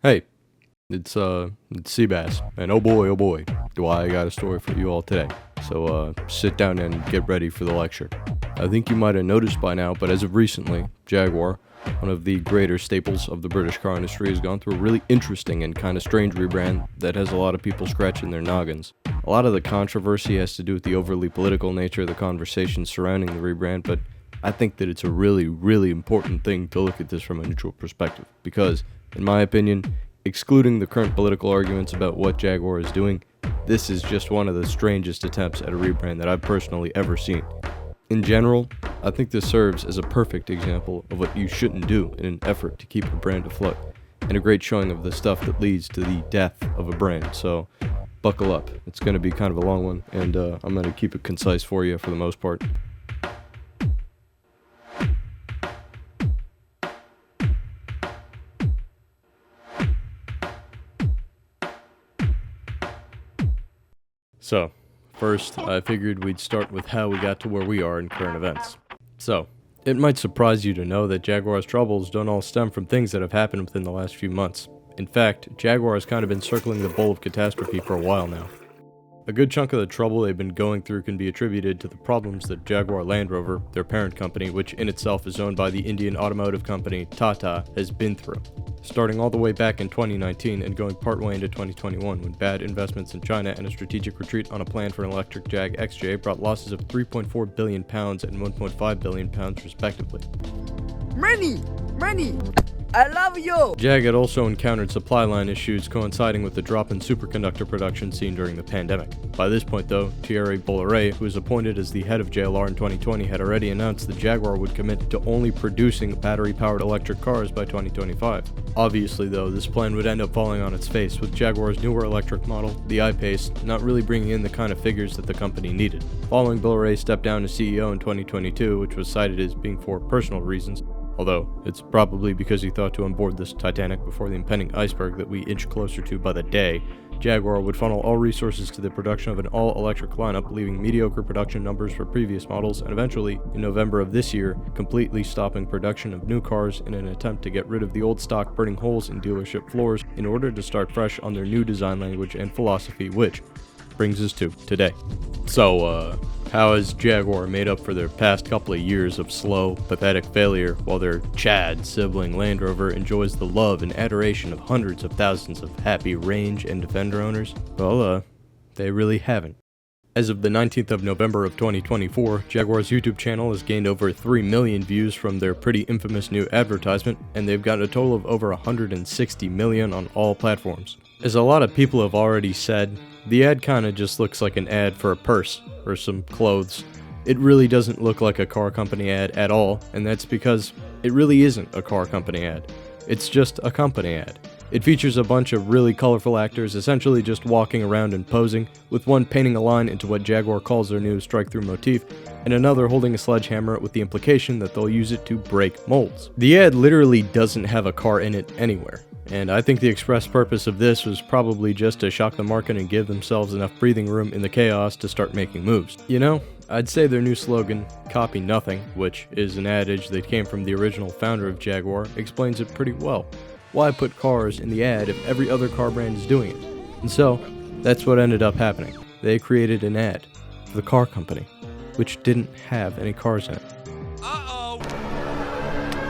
Hey, it's Seabass, and oh boy, do I got a story for you all today. So, sit down and get ready for the lecture. I think you might have noticed by now, but as of recently, Jaguar, one of the greater staples of the British car industry, has gone through a really interesting and kind of strange rebrand that has a lot of people scratching their noggins. A lot of the controversy has to do with the overly political nature of the conversation surrounding the rebrand, but I think that it's a really important thing to look at this from a neutral perspective, because, in my opinion, excluding the current political arguments about what Jaguar is doing, this is just one of the strangest attempts at a rebrand that I've personally ever seen. In general, I think this serves as a perfect example of what you shouldn't do in an effort to keep a brand afloat, and a great showing of the stuff that leads to the death of a brand. So, buckle up. It's going to be kind of a long one, and I'm going to keep it concise for you for the most part. So, first, I figured we'd start with how we got to where we are in current events. So, it might surprise you to know that Jaguar's troubles don't all stem from things that have happened within the last few months. In fact, Jaguar has kind of been circling the bowl of catastrophe for a while now. A good chunk of the trouble they've been going through can be attributed to the problems that Jaguar Land Rover, their parent company, which in itself is owned by the Indian automotive company Tata, has been through. Starting all the way back in 2019 and going partway into 2021 when bad investments in China and a strategic retreat on a plan for an electric Jag XJ brought losses of £3.4 billion and £1.5 billion respectively. Money! I love you! Jag had also encountered supply line issues coinciding with the drop in superconductor production seen during the pandemic. By this point though, Thierry Bolloré, who was appointed as the head of JLR in 2020, had already announced that Jaguar would commit to only producing battery-powered electric cars by 2025. Obviously though, this plan would end up falling on its face, with Jaguar's newer electric model, the I-Pace, not really bringing in the kind of figures that the company needed. Following Bolloré stepped down as CEO in 2022, which was cited as being for personal reasons, although it's probably because he thought to onboard this Titanic before the impending iceberg that we inch closer to by the day, Jaguar would funnel all resources to the production of an all-electric lineup, leaving mediocre production numbers for previous models, and eventually, in November of this year, completely stopping production of new cars in an attempt to get rid of the old stock burning holes in dealership floors in order to start fresh on their new design language and philosophy, which brings us to today. So, how has Jaguar made up for their past couple of years of slow, pathetic failure while their Chad sibling Land Rover enjoys the love and adoration of hundreds of thousands of happy Range and Defender owners? Well, they really haven't. As of the 19th of November of 2024, Jaguar's YouTube channel has gained over 3 million views from their pretty infamous new advertisement, and they've got a total of over 160 million on all platforms. As a lot of people have already said, the ad kinda just looks like an ad for a purse or some clothes. It really doesn't look like a car company ad at all, and that's because it really isn't a car company ad. It's just a company ad. It features a bunch of really colorful actors essentially just walking around and posing, with one painting a line into what Jaguar calls their new strike-through motif, and another holding a sledgehammer with the implication that they'll use it to break molds. The ad literally doesn't have a car in it anywhere, and I think the express purpose of this was probably just to shock the market and give themselves enough breathing room in the chaos to start making moves. You know, I'd say their new slogan, "Copy Nothing," which is an adage that came from the original founder of Jaguar, explains it pretty well. Why put cars in the ad if every other car brand is doing it? And so, that's what ended up happening. They created an ad for the car company, which didn't have any cars in it.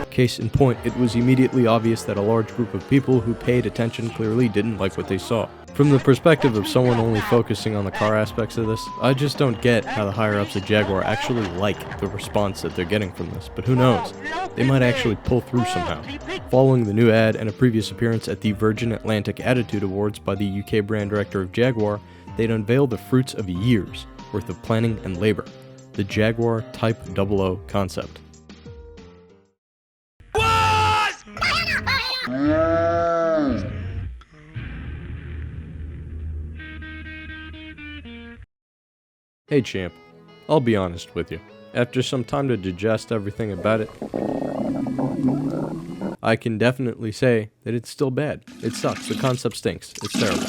Case in point, it was immediately obvious that a large group of people who paid attention clearly didn't like what they saw. From the perspective of someone only focusing on the car aspects of this, I just don't get how the higher-ups at Jaguar actually like the response that they're getting from this, but who knows? They might actually pull through somehow. Following the new ad and a previous appearance at the Virgin Atlantic Attitude Awards by the UK brand director of Jaguar, they'd unveiled the fruits of years worth of planning and labor, the Jaguar Type 00 concept. Hey champ, I'll be honest with you. After some time to digest everything about it, I can definitely say that it's still bad. It sucks. The concept stinks. It's terrible.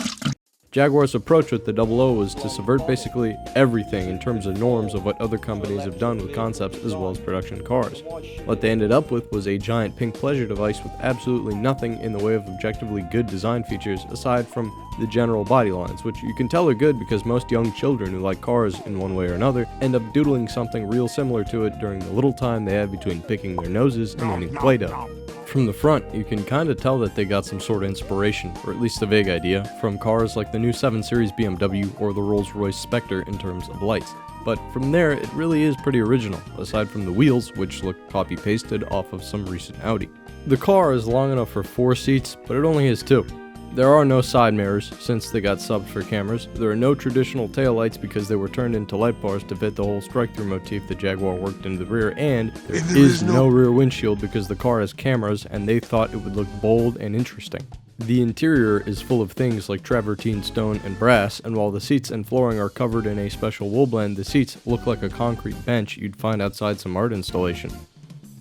Jaguar's approach with the 00 was to subvert basically everything in terms of norms of what other companies have done with concepts as well as production cars. What they ended up with was a giant pink pleasure device with absolutely nothing in the way of objectively good design features aside from the general body lines, which you can tell are good because most young children who like cars in one way or another end up doodling something real similar to it during the little time they have between picking their noses and eating Play-Doh. From the front, you can kinda tell that they got some sort of inspiration, or at least a vague idea, from cars like the new 7 Series BMW or the Rolls-Royce Spectre in terms of lights. But from there, it really is pretty original, aside from the wheels, which look copy-pasted off of some recent Audi. The car is long enough for 4 seats, but it only has 2. There are no side mirrors, since they got subbed for cameras. There are no traditional taillights because they were turned into light bars to fit the whole strike-through motif the Jaguar worked into the rear, and there is no rear windshield because the car has cameras and they thought it would look bold and interesting. The interior is full of things like travertine stone and brass, and while the seats and flooring are covered in a special wool blend, the seats look like a concrete bench you'd find outside some art installation.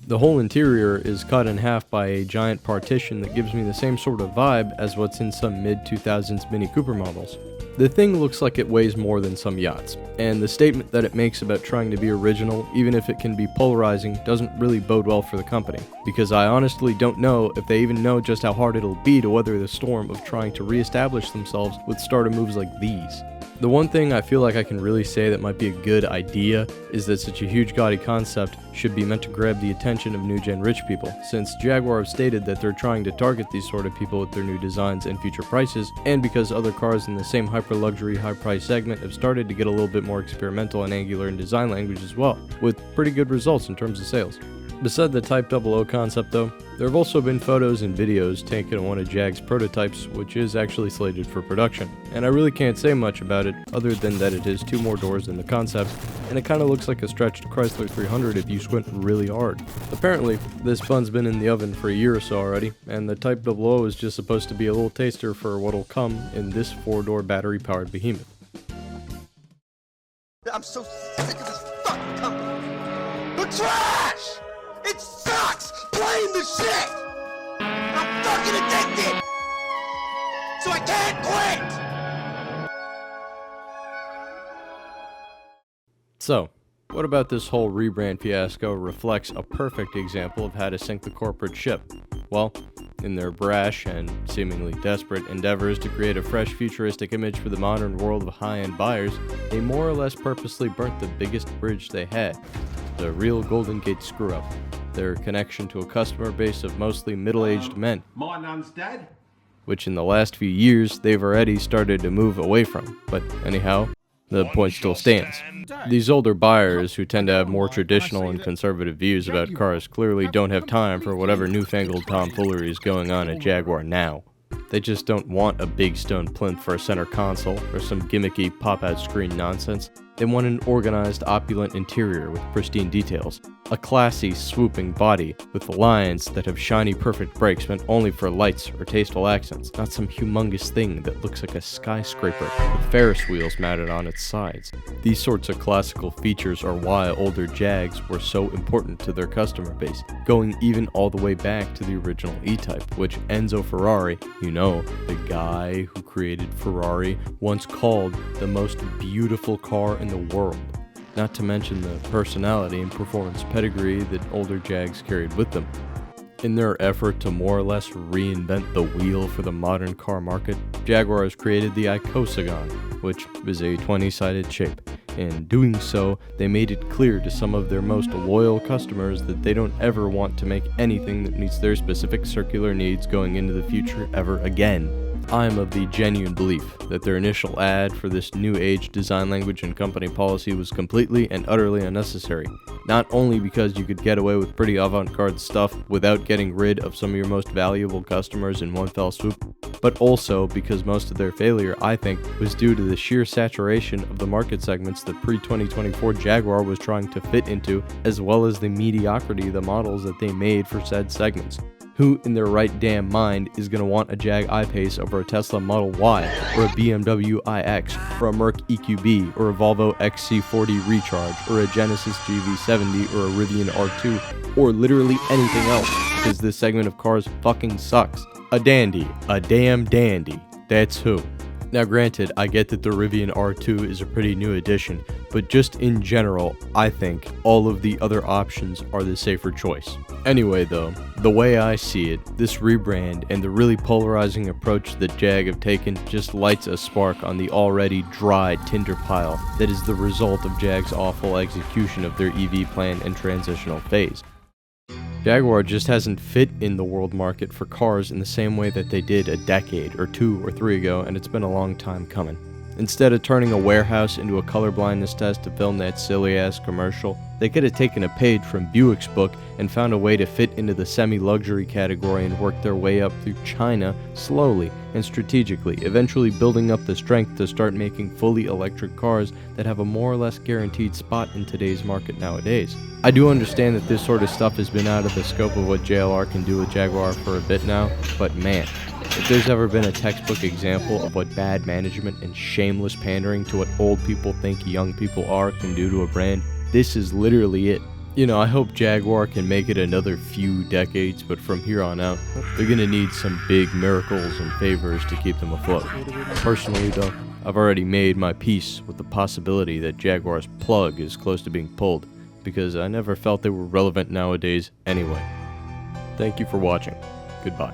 The whole interior is cut in half by a giant partition that gives me the same sort of vibe as what's in some mid-2000s Mini Cooper models. The thing looks like it weighs more than some yachts, and the statement that it makes about trying to be original, even if it can be polarizing, doesn't really bode well for the company, because I honestly don't know if they even know just how hard it'll be to weather the storm of trying to re-establish themselves with starter moves like these. The one thing I feel like I can really say that might be a good idea is that such a huge gaudy concept should be meant to grab the attention of new-gen rich people, since Jaguar have stated that they're trying to target these sort of people with their new designs and future prices, and because other cars in the same hyper-luxury, high-price segment have started to get a little bit more experimental and angular in design language as well, with pretty good results in terms of sales. Beside the Type 00 concept though, there have also been photos and videos taken of one of Jag's prototypes, which is actually slated for production. And I really can't say much about it, other than that it has 2 more doors than the concept, and it kinda looks like a stretched Chrysler 300 if you squint really hard. Apparently, this bun's been in the oven for a year or so already, and the Type 00 is just supposed to be a little taster for what'll come in this 4-door battery-powered behemoth. I'm so sick of this fucking company. The trash! It sucks playing the shit! I'm fucking addicted! So I can't quit! So, what about this whole rebrand fiasco reflects a perfect example of how to sink the corporate ship? Well, in their brash and seemingly desperate endeavors to create a fresh futuristic image for the modern world of high-end buyers, they more or less purposely burnt the biggest bridge they had, the real Golden Gate screw-up, their connection to a customer base of mostly middle-aged men, My nan's dead. which in the last few years they've already started to move away from. But anyhow, the point still stands. These older buyers who tend to have more traditional and conservative views about cars clearly don't have time for whatever newfangled tomfoolery is going on at Jaguar now. They just don't want a big stone plinth for a center console or some gimmicky pop-out screen nonsense. They want an organized, opulent interior with pristine details, a classy, swooping body with lines that have shiny, perfect brakes meant only for lights or tasteful accents, not some humongous thing that looks like a skyscraper with Ferris wheels mounted on its sides. These sorts of classical features are why older Jags were so important to their customer base, going even all the way back to the original E-Type, which Enzo Ferrari, you know, the guy who created Ferrari, once called the most beautiful car in the world. Not to mention the personality and performance pedigree that older Jags carried with them. In their effort to more or less reinvent the wheel for the modern car market, Jaguar has created the Icosagon, which is a 20-sided shape. In doing so, they made it clear to some of their most loyal customers that they don't ever want to make anything that meets their specific circular needs going into the future ever again. I am of the genuine belief that their initial ad for this new age design language and company policy was completely and utterly unnecessary, not only because you could get away with pretty avant-garde stuff without getting rid of some of your most valuable customers in one fell swoop, but also because most of their failure, I think, was due to the sheer saturation of the market segments that pre-2024 Jaguar was trying to fit into, as well as the mediocrity of the models that they made for said segments. Who in their right damn mind is going to want a Jag I-Pace over a Tesla Model Y, or a BMW iX, or a Merc EQB, or a Volvo XC40 Recharge, or a Genesis GV70, or a Rivian R2, or literally anything else, because this segment of cars fucking sucks. A dandy, a damn dandy, that's who. Now granted, I get that the Rivian R2 is a pretty new addition, but just in general, I think all of the other options are the safer choice. Anyway though, the way I see it, this rebrand and the really polarizing approach that Jag have taken just lights a spark on the already dry tinder pile that is the result of Jag's awful execution of their EV plan and transitional phase. Jaguar just hasn't fit in the world market for cars in the same way that they did a decade or 2 or 3 ago, and it's been a long time coming. Instead of turning a warehouse into a color blindness test to film that silly-ass commercial, they could have taken a page from Buick's book and found a way to fit into the semi-luxury category and work their way up through China slowly and strategically, eventually building up the strength to start making fully electric cars that have a more or less guaranteed spot in today's market nowadays. I do understand that this sort of stuff has been out of the scope of what JLR can do with Jaguar for a bit now, but man, if there's ever been a textbook example of what bad management and shameless pandering to what old people think young people are can do to a brand, this is literally it. You know, I hope Jaguar can make it another few decades, but from here on out, they're gonna need some big miracles and favors to keep them afloat. Personally though, I've already made my peace with the possibility that Jaguar's plug is close to being pulled, because I never felt they were relevant nowadays anyway. Thank you for watching. Goodbye.